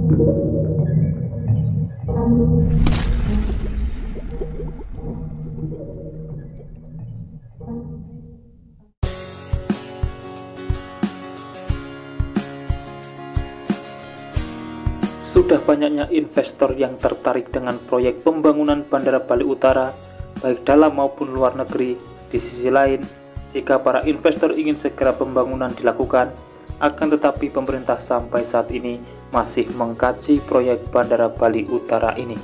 Sudah banyaknya investor yang tertarik dengan proyek pembangunan Bandara Bali Utara, baik dalam maupun luar negeri. Di sisi lain, jika para investor ingin segera pembangunan dilakukan, akan tetapi pemerintah sampai saat ini masih mengkaji proyek Bandara Bali Utara ini.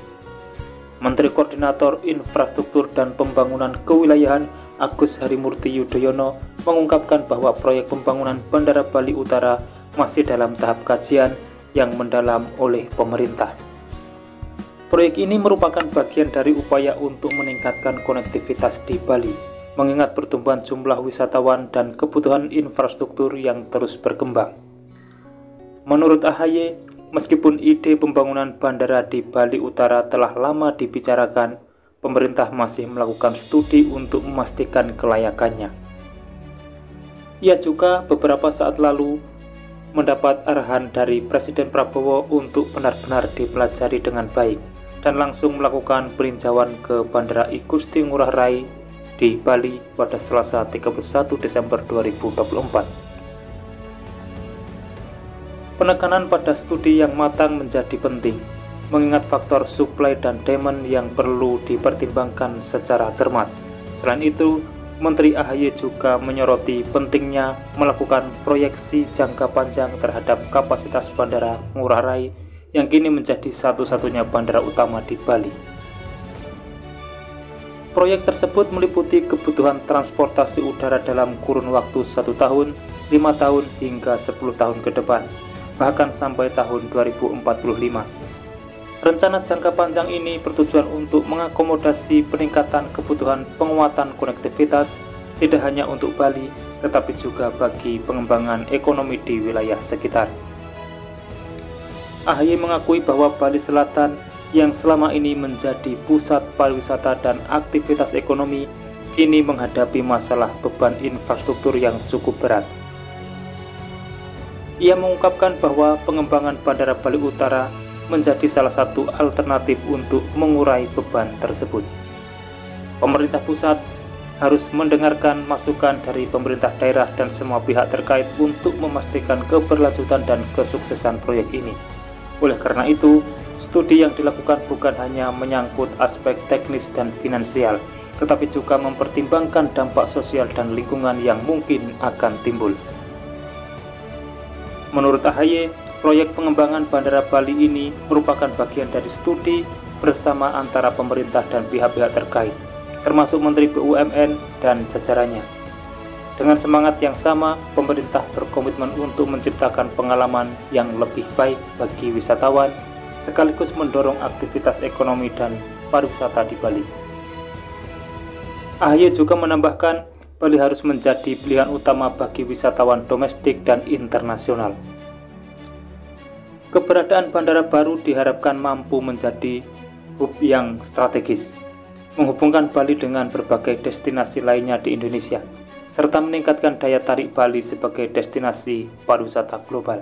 Menteri Koordinator Infrastruktur dan Pembangunan Kewilayahan Agus Harimurti Yudhoyono mengungkapkan bahwa proyek pembangunan Bandara Bali Utara masih dalam tahap kajian yang mendalam oleh pemerintah. Proyek ini merupakan bagian dari upaya untuk meningkatkan konektivitas di Bali, mengingat pertumbuhan jumlah wisatawan dan kebutuhan infrastruktur yang terus berkembang. Menurut AHY, meskipun ide pembangunan bandara di Bali Utara telah lama dibicarakan, pemerintah masih melakukan studi untuk memastikan kelayakannya. Ia juga beberapa saat lalu mendapat arahan dari Presiden Prabowo untuk benar-benar dipelajari dengan baik dan langsung melakukan peninjauan ke Bandara I Gusti Ngurah Rai di Bali pada Selasa 31 Desember 2024. Penekanan pada studi yang matang menjadi penting, mengingat faktor supply dan demand yang perlu dipertimbangkan secara cermat. Selain itu, Menteri AHY juga menyoroti pentingnya melakukan proyeksi jangka panjang terhadap kapasitas Bandara Ngurah Rai yang kini menjadi satu-satunya bandara utama di Bali. Proyek tersebut meliputi kebutuhan transportasi udara dalam kurun waktu 1 tahun, 5 tahun, hingga 10 tahun ke depan, bahkan sampai tahun 2045. Rencana jangka panjang ini bertujuan untuk mengakomodasi peningkatan kebutuhan penguatan konektivitas tidak hanya untuk Bali, tetapi juga bagi pengembangan ekonomi di wilayah sekitar. AHY mengakui bahwa Bali Selatan yang selama ini menjadi pusat pariwisata dan aktivitas ekonomi, kini menghadapi masalah beban infrastruktur yang cukup berat. Ia mengungkapkan bahwa pengembangan Bandara Bali Utara menjadi salah satu alternatif untuk mengurai beban tersebut. Pemerintah pusat harus mendengarkan masukan dari pemerintah daerah dan semua pihak terkait untuk memastikan keberlanjutan dan kesuksesan proyek ini. Oleh karena itu, studi yang dilakukan bukan hanya menyangkut aspek teknis dan finansial, tetapi juga mempertimbangkan dampak sosial dan lingkungan yang mungkin akan timbul. Menurut AHY, proyek pengembangan Bandara Bali ini merupakan bagian dari studi bersama antara pemerintah dan pihak-pihak terkait, termasuk Menteri BUMN dan jajarannya. Dengan semangat yang sama, pemerintah berkomitmen untuk menciptakan pengalaman yang lebih baik bagi wisatawan, sekaligus mendorong aktivitas ekonomi dan pariwisata di Bali. AHY juga menambahkan, Bali harus menjadi pilihan utama bagi wisatawan domestik dan internasional. Keberadaan bandara baru diharapkan mampu menjadi hub yang strategis, menghubungkan Bali dengan berbagai destinasi lainnya di Indonesia, serta meningkatkan daya tarik Bali sebagai destinasi pariwisata global.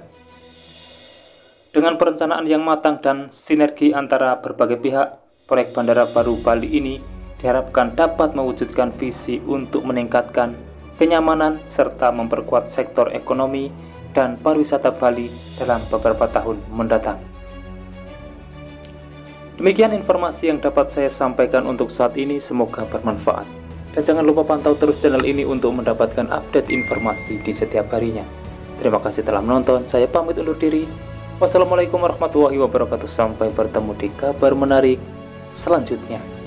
Dengan perencanaan yang matang dan sinergi antara berbagai pihak, proyek bandara baru Bali ini diharapkan dapat mewujudkan visi untuk meningkatkan kenyamanan serta memperkuat sektor ekonomi dan pariwisata Bali dalam beberapa tahun mendatang. Demikian informasi yang dapat saya sampaikan untuk saat ini, semoga bermanfaat. Dan jangan lupa pantau terus channel ini untuk mendapatkan update informasi di setiap harinya. Terima kasih telah menonton, saya pamit undur diri. Wassalamualaikum warahmatullahi wabarakatuh, sampai bertemu di kabar menarik selanjutnya.